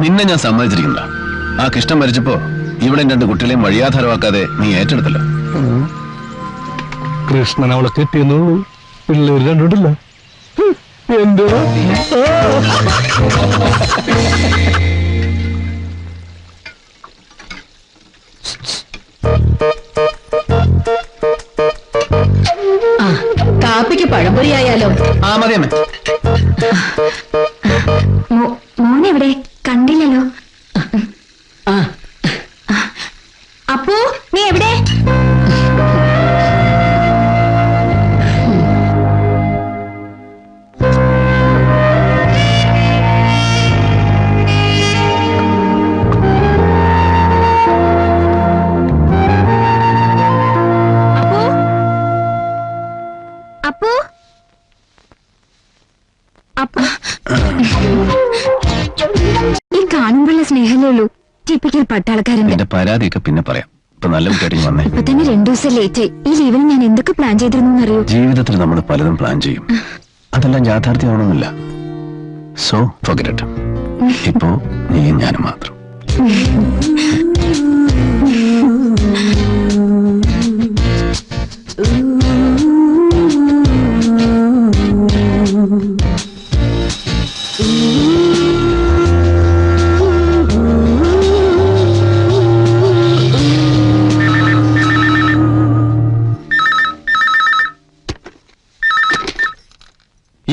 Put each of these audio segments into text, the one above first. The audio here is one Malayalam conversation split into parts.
നിന്നെ ഞാൻ സമ്മതിച്ചിരിക്കണ്ട. ആ കൃഷ്ണൻ മരിച്ചപ്പോ ഇവിടെ 2 കുട്ടികളെയും വഴിയാധാരമാക്കാതെ നീ ഏറ്റെടുത്തല്ലോ. കൃഷ്ണൻ അവളെ കെട്ടിയെന്നു പിള്ളേര് കണ്ടിട്ടില്ല. എന്തോ കാപ്പിക്ക് പഴംപൊരിയായാലോ? ആ മതിയമ്മേ. മോനെവിടെ കണ്ടില്ലല്ലോ? അപ്പോ നീ എവിടെ? ഈ കാണുമ്പോഴുള്ള സ്നേഹമേ ഉള്ളൂ. ടിപ്പിക്കൽ പട്ടാളക്കാരന്റെ. എന്റെ പരാതിയൊക്കെ പിന്നെ പറയാം. ഇപ്പൊ നല്ല കുട്ടിയായിട്ട് വന്നേ. ഇപ്പൊ തന്നെ 2 ദിവസം ലേറ്റ്. ഈ ലീവിന് ഞാൻ എന്തൊക്കെ പ്ലാൻ ചെയ്തിരുന്നു അറിയോ? ജീവിതത്തിൽ നമ്മൾ പലതും പ്ലാൻ ചെയ്യും. അതെല്ലാം യാഥാർത്ഥ്യമാവണമെന്നില്ല. So forget it. ഇപ്പോ നീയും ഞാനും മാത്രം.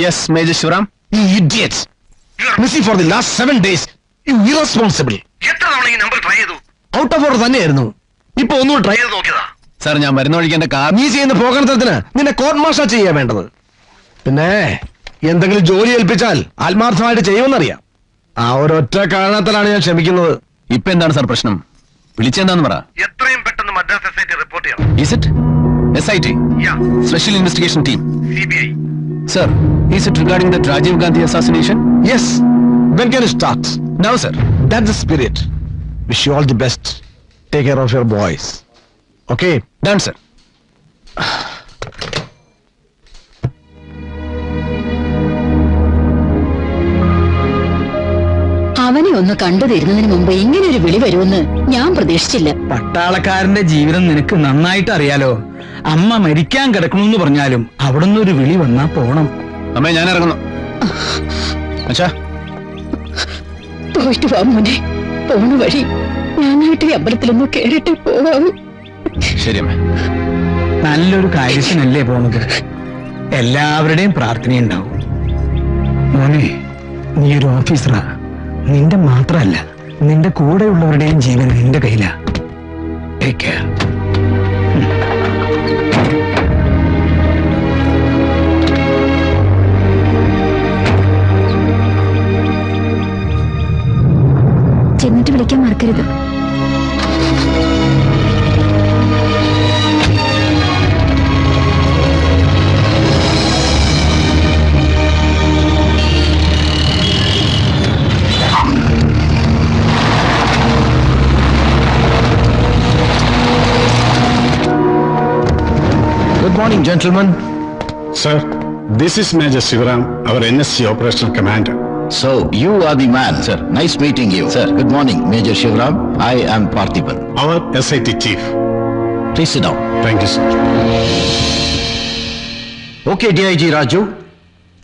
Yes, Major Shivaram. You idiots! You are missing for the last 7 days. You irresponsible. എത്ര തവണ ഈ നമ്പർ ട്രൈ ചെയ്തു? ഔട്ട് ഓഫ് ഓർഡർ തന്നെയായിരുന്നു. ഇപ്പൊ ഒന്നുകൂടി ട്രൈ ചെയ്ത് നോക്കിയതാ. സാർ, ഞാൻ മരുന്നൊഴിക്ക് എന്റെ കാർ. നീ ചെയ്യുന്ന പോകണത്തിന് നിന്നെ കോർട്ട് മാർഷൽ ചെയ്യാൻ വേണ്ടത്. പിന്നെ എന്തെങ്കിലും ജോലി ഏൽപ്പിച്ചാൽ ആത്മാർത്ഥമായിട്ട് ചെയ്യുമെന്നറിയാം. ആ ഒരൊറ്റ കാരണത്തിലാണ് ഞാൻ ക്ഷമിക്കുന്നത്. ഇപ്പൊ എന്താണ് സാർ പ്രശ്നം? വിളിച്ചെന്താന്ന് പറ. എത്രയും പെട്ടെന്ന് മദ്രാസ് SIT റിപ്പോർട്ട് ചെയ്യണം. Is it SIT? Yeah. Special Investigation Team. CBI. Sir, is it regarding the Rajiv Gandhi assassination? Yes. When can it start? Now, sir. That's the spirit. Wish you all the best. Take care of your boys. Okay? Done, sir. അവനെ ഒന്ന് കണ്ടു തരുന്നതിന് മുമ്പ് ഇങ്ങനെ ഒരു വിളി വരുമെന്ന് ഞാൻ പ്രതീക്ഷിച്ചില്ല. പട്ടാളക്കാരന്റെ ജീവിതം നിനക്ക് നന്നായിട്ട് അറിയാലോ. അമ്മ മരിക്കാൻ കിടക്കണമെന്ന് പറഞ്ഞാലും അവിടുന്ന് ഒരു വിളി വന്നാ പോണം. അമ്മേ, ഞാൻ ഇറങ്ങുന്നു. അച്ഛാ, പോയിട്ട് വാ മോനെ. പോണ വഴി ഞാനായിട്ട് ഈ അമ്പലത്തിലൊന്ന് കേറിട്ട് പോവാമോ? ശരി അമ്മേ. നല്ലൊരു കാര്യത്തിനല്ലേ പോണത്. എല്ലാവരുടെയും പ്രാർത്ഥനയുണ്ടാവും. മോനെ, നീ ഒരു ഓഫീസറാ. നിന്റെ മാത്രമല്ല, നിന്റെ കൂടെയുള്ളവരുടെയും ജീവൻ നിന്റെ കയ്യിലാ. Take care. ചെന്നിട്ട് വിളിക്കാൻ മറക്കരുത്. Good morning, gentlemen. Sir, this is Major Shivaram, our NSC Operational Commander. So, you are the man, sir. Nice meeting you. Sir, good morning, Major Shivaram. I am Parthiban. Our SIT Chief. Please sit down. Thank you, sir. Okay, DIG Raju,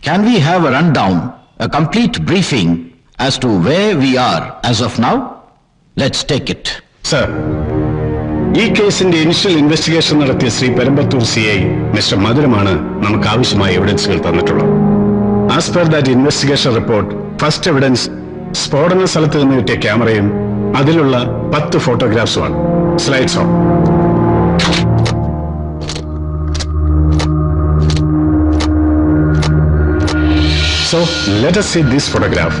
can we have a rundown, a complete briefing as to where we are as of now? Let's take it. Sir, ഈ കേസിന്റെ ഇനിഷ്യൽ ഇൻവെസ്റ്റിഗേഷൻ നടത്തിയ ശ്രീ പെരുമ്പത്തൂർ CI മിസ്റ്റർ മധുരമാണ് നമുക്ക് ആവശ്യമായ എവിഡൻസുകൾ തന്നിട്ടുള്ളത്. As per that investigation report, first evidence സ്ഫോടന സ്ഥലത്ത് നിന്ന് കിട്ടിയ ക്യാമറയും അതിലുള്ള 10 ഫോട്ടോഗ്രാഫ്സുമാണ്. Slides on. So, let us see this photograph.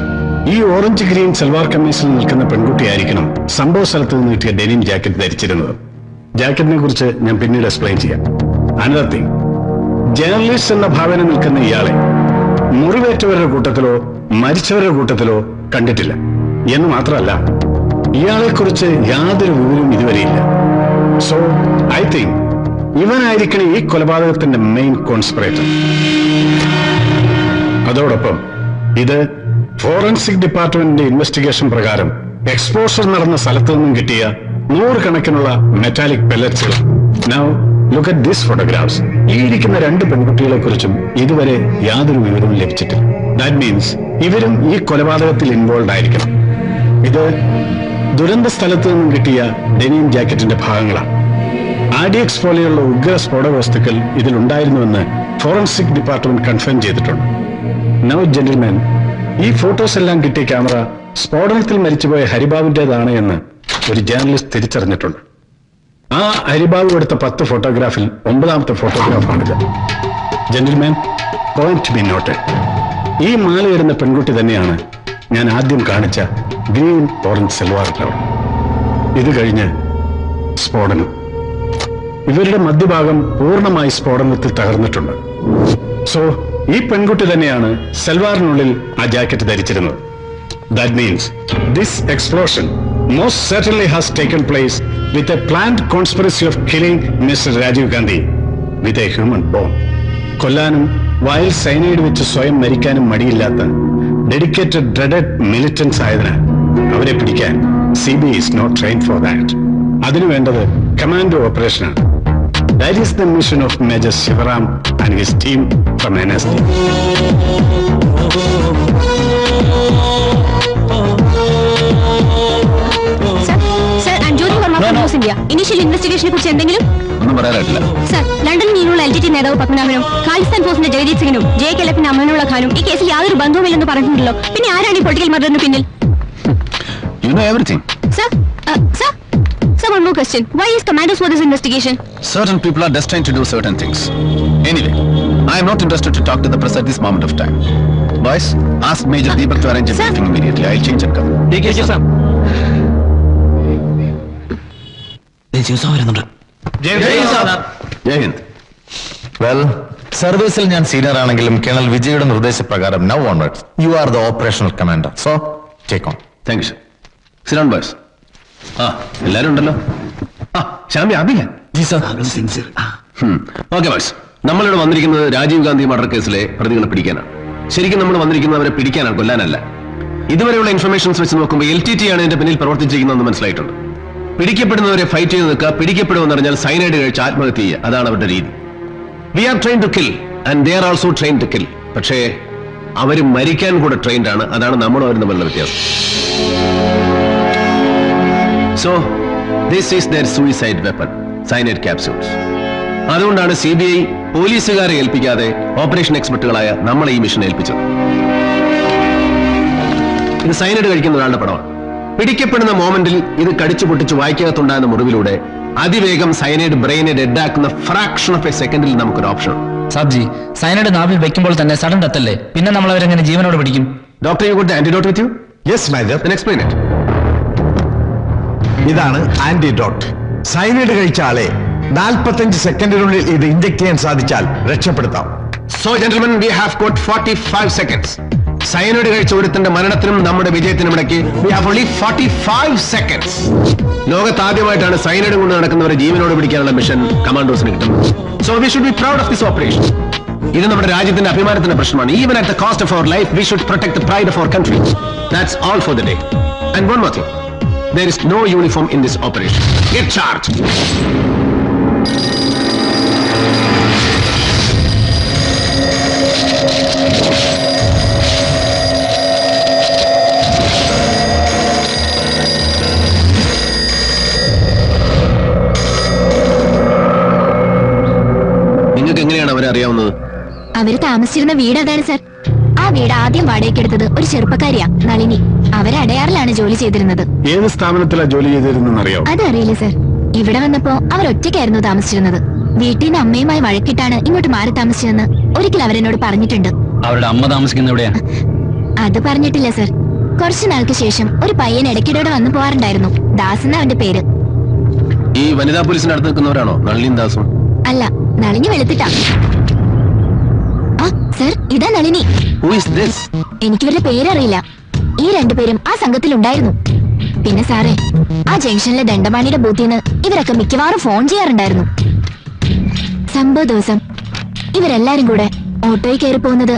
ഈ ഓറഞ്ച് ഗ്രീൻ സൽവാർ കമ്മീസിൽ നിൽക്കുന്ന പെൺകുട്ടിയായിരിക്കണം സംഭവ സ്ഥലത്ത് നിന്ന് കിട്ടിയ ഡെനിം ജാക്കറ്റ് ധരിച്ചിരുന്നത്. ജാക്കറ്റിനെ കുറിച്ച് ഞാൻ പിന്നീട് എക്സ്പ്ലെയിൻ ചെയ്യാം. അനദർ തിങ്, ജേർണലിസ്റ്റ് എന്ന ഭാവന നിൽക്കുന്ന ഇയാളെ മുറിവേറ്റവരുടെ കൂട്ടത്തിലോ മരിച്ചവരുടെ കൂട്ടത്തിലോ കണ്ടിട്ടില്ല എന്ന് മാത്രമല്ല, ഇയാളെ കുറിച്ച് യാതൊരു വിവരവും ഇതുവരെയില്ല. സോ ഐ തിങ്ക് ഇവനായിരിക്കണം ഈ കൊലപാതകത്തിന്റെ മെയിൻ കോൺസ്പിറേറ്റർ. അതോടൊപ്പം ഇത് ഫോറൻസിക് ഡിപ്പാർട്ട്മെന്റിന്റെ ഇൻവെസ്റ്റിഗേഷൻ പ്രകാരം എക്സ്പോഷർ നടന്ന സ്ഥലത്തു നിന്നും കിട്ടിയ 100 കണക്കിനുള്ള മെറ്റാലിക് പെല്ലറ്റ്സുകൾ. Now look at this photographs. ഈ ഇരിക്കുന്ന 2 പെൺകുട്ടികളെ കുറിച്ചും ഇതുവരെ യാതൊരു വിവരവും ലഭിച്ചിട്ടില്ല. ദാറ്റ് മീൻസ് ഇവരും ഈ കൊലപാതകത്തിൽ ഇൻവോൾവ് ആയിരിക്കണം. ഇത് ദുരന്ത സ്ഥലത്ത് നിന്നും കിട്ടിയ ഡെനിം ജാക്കറ്റിന്റെ ഭാഗങ്ങളാണ്. ആർഡിഎക്സ് പോലെയുള്ള ഉഗ്ര സ്ഫോടക വസ്തുക്കൾ ഇതിലുണ്ടായിരുന്നുവെന്ന് ഫോറൻസിക് ഡിപ്പാർട്ട്മെന്റ് കൺഫേം ചെയ്തിട്ടുണ്ട്. നൗ ജെന്റിൽമാൻ, ഈ ഫോട്ടോസ് എല്ലാം കിട്ടിയ ക്യാമറ സ്ഫോടനത്തിൽ മരിച്ചുപോയ ഹരിബാബുന്റേതാണ് എന്ന് ഒരു ജേർണലിസ്റ്റ് തിരിച്ചറിഞ്ഞിട്ടുണ്ട്. ആ ഹരിബാബു എടുത്ത 10 ഫോട്ടോഗ്രാഫിൽ 9ാമത്തെ ഫോട്ടോഗ്രാഫാണിത്. Gentleman, point be noted. ഈ മാലയിടുന്ന പെൺകുട്ടി തന്നെയാണ് ഞാൻ ആദ്യം കാണിച്ച ഗ്രീൻ ഓറഞ്ച് സൽവാർ കളർ. ഇത് കഴിഞ്ഞ് സ്ഫോടനം. ഇവരുടെ മധ്യഭാഗം പൂർണ്ണമായി സ്ഫോടനത്തിൽ തകർന്നിട്ടുണ്ട്. സോ ഈ പെൺകുട്ടി തന്നെയാണ് സൽവാറിനുള്ളിൽ ആ ജാക്കറ്റ് ധരിച്ചിരുന്നത്. That means this explosion most certainly has taken place with a planned conspiracy of killing Mr. Rajiv Gandhi with a human bomb. കൊല്ലാനും വായിൽ സൈനൈഡ് വെച്ച് സ്വയം മരിക്കാനും മടിയില്ലാത്ത ഡെഡിക്കേറ്റഡ് ഡ്രെഡഡ് മിലിറ്റൻസ് ആയതിനാൽ അവരെ പിടിക്കാൻ CBI is not trained for that. അതിനു വേണ്ടത് commando ഓപ്പറേഷനാണ്. That is the mission of Major Shivaram and his team from NSD. Initial ഇൻവെസ്റ്റിഗേഷനെ കുറിച്ച് എന്തെങ്കിലും ഒന്നും പറയാനായിട്ടില്ല. സർ, ലണ്ടനിൽ നിന്നുള്ള LTT നേതാവ് പത്മനാഭനും ഖാലിസ്ഥാൻ ഫോഴ്സിന്റെ ജഗദീപ് സിംഗിനും JKLF-ന് അമനുള്ള ഖാനും ഈ കേസിൽ യാതൊരു ബന്ധവുമില്ലെന്ന് പറഞ്ഞിട്ടുണ്ടല്ലോ. പിന്നെ ആരാണ് ഈ പൊളിറ്റിക്കൽ മർഡറിന് പിന്നിൽ? You know everything. Sir, one more question. Why is commandos for this investigation? Certain people are destined to do certain things. Anyway, I am not interested to talk to the press at this moment of time. Boys, ask Major Deepak to arrange a Sir. briefing immediately. I'll change and come. Jai Hind. Well, സർവീസിൽ ഞാൻ സീനിയർ ആണെങ്കിലും കേണൽ വിജയുടെ നിർദ്ദേശപ്രകാരം now onwards you are the operational commander. So take on. Thank you, sir. Sit down, boys. എല്ലാരും ഉണ്ടല്ലോ. ശ്യാമി, അഭിയ. ഓക്കെ ബോയ്സ്, നമ്മളിവിടെ വന്നിരിക്കുന്നത് രാജീവ് ഗാന്ധി മർഡർ കേസിലെ പ്രതികളെ പിടിക്കാനാണ്. ശരിക്കും നമ്മൾ വന്നിരിക്കുന്നത് അവരെ പിടിക്കാനാണ്, കൊല്ലാനല്ല. ഇതുവരെയുള്ള ഇൻഫർമേഷൻസ് വെച്ച് നോക്കുമ്പോൾ LTT ആണ് ഇതിന്റെ പിന്നിൽ പ്രവർത്തിച്ചിരിക്കുന്നതെന്ന് മനസ്സിലായിട്ടുണ്ട്. പിടിക്കപ്പെടുന്നവരെ ഫൈറ്റ് ചെയ്ത് നിൽക്കുക, പിടിക്കപ്പെടുമെന്ന് പറഞ്ഞാൽ സൈനൈഡ് കഴിച്ച് ആത്മഹത്യ ചെയ്യുക, അതാണ് അവരുടെ രീതി. We are train to kill and they are also train to kill. പക്ഷേ അവർ മരിക്കാൻ കൂടെ ട്രെയിൻഡ് ആണ്. അതാണ് നമ്മളും അവരും തമ്മിലുള്ള വ്യത്യാസം. So, this is their suicide weapon, cyanide capsules. അതുകൊണ്ടാണ് CBI പോലീസുകാരെ ഏൽപ്പിക്കാതെ ഓപ്പറേഷൻ എക്സ്പെർട്ടുകളായ നമ്മളെ ഈ മിഷൻ ഏൽപ്പിച്ചത്. ഇത് സൈനൈഡ് കഴിക്കുന്ന ഒരാളുടെ പടമാണ്. പിടിക്കപ്പെടുന്ന മോമെന്റിൽ ഇത് കടിച്ചു പൊട്ടിച്ച് വായിക്കകത്തുണ്ടാകുന്ന മുറിവിലൂടെ അതിവേഗം സൈനൈഡ് ബ്രെയിനെ ഡെഡാക്കുന്ന ഫ്രാക്ഷൻ ഓഫ് എ സെക്കൻഡിൽ നമുക്കൊരു ഓപ്ഷൻ. സാബ്ജി, സൈനൈഡ് നാവിൽ വെക്കുമ്പോൾ തന്നെ സഡൻ ഡെത്ത് അല്ലേ? പിന്നെ നമ്മൾ അവരെങ്ങനെ ജീവനോട് പിടിക്കും? Doctor, you got the antidote with you? Yes major. Then explain it. ഇതാണ് ആന്റിഡോട്ട്. സൈനൈഡ് കഴിച്ച ആളെ 45 സെക്കൻഡിനുള്ളിൽ ഇത് ഇഞ്ചക്ട് ചെയ്യാൻ സാധിച്ചാൽ രക്ഷപ്പെടുത്താം. So, gentlemen, we have got 45 seconds. Cyanide കഴിച്ച ഒരുത്തിന്റെ മരണത്തിനും നമ്മുടെ വിജയത്തിനും ഇടയ്ക്ക് we have only 45 seconds. ലോകത്ത് ആദ്യമായിട്ടാണ് സൈനൈഡ് കൊണ്ട് നടക്കുന്നവരെ ജീവനോട് പിടിക്കാനുള്ള മിഷൻ കമാൻഡോസിന് കിട്ടുന്നത്. So we should be proud of this operation. ഇത് നമ്മുടെ രാജ്യത്തിന്റെ അഭിമാനത്തിന്റെ പ്രശ്നമാണ്. Even at the cost of our life, we should protect the pride of our country. That's all for the day. And one more thing. There is no uniform in this operation. Get charged. നിങ്ങൾക്ക് എങ്ങനെയാണ് അവരെ അറിയാവുന്നത്? അവര് താമസിച്ചിരുന്ന വീട് അതാണ് സർ. ആ വീട് ആദ്യം വാടകയ്ക്കെടുത്തത് ഒരു ചെറുപ്പക്കാരിയാ, നളിനി. അവര് അടയാറിലാണ് ജോലി ചെയ്തിരുന്നത്. ഏത് സ്ഥാപനത്തിലാണ് ജോലി ചെയ്തിരുന്നെന്ന് അറിയാമോ? അതറിയില്ല സർ. ഇവിടെ വന്നപ്പോ അവർ ഒറ്റയ്ക്കായിരുന്നു താമസിച്ചിരുന്നത്. വീട്ടിൽ നിന്ന് അമ്മയുമായി വഴക്കിട്ടാണ് ഇങ്ങോട്ട് മാറി താമസിച്ചതെന്ന് ഒരിക്കൽ അവരെന്നോട് പറഞ്ഞിട്ടുണ്ട്. അവരുടെ അമ്മ താമസിക്കുന്ന എവിടെയാ? അത് പറഞ്ഞിട്ടില്ല സർ. കുറച്ചു നാൾക്ക് ശേഷം ഒരു പയ്യൻ ഇടയ്ക്കിടെ വന്നു പോവാറുണ്ടായിരുന്നു. ദാസ് എന്ന അവന്റെ പേര്. ഈ വനിതാ പോലീസിന്റെ അടുത്ത് നിൽക്കുന്നവരാണോ നളിനിയും ദാസും? അല്ല, നളിനി വെളുത്തിട്ടാ. ആ സർ, ഇതാ നളിനി. Who is this? എനിക്കിവരുടെ പേരറിയില്ല. ഈ രണ്ടുപേരും ആ സംഘത്തിലുണ്ടായിരുന്നു. പിന്നെ സാറേ, ആ ജംഗ്ഷനിലെ ദണ്ഡപാണിയുടെ ബൂത്തിൽ നിന്ന് ഇവരൊക്കെ മിക്കവാറും ഫോൺ ചെയ്യാറുണ്ടായിരുന്നു. സംഭവ ദിവസം ഇവരെല്ലാരും കൂടെ ഓട്ടോയിൽ കയറി പോകുന്നത്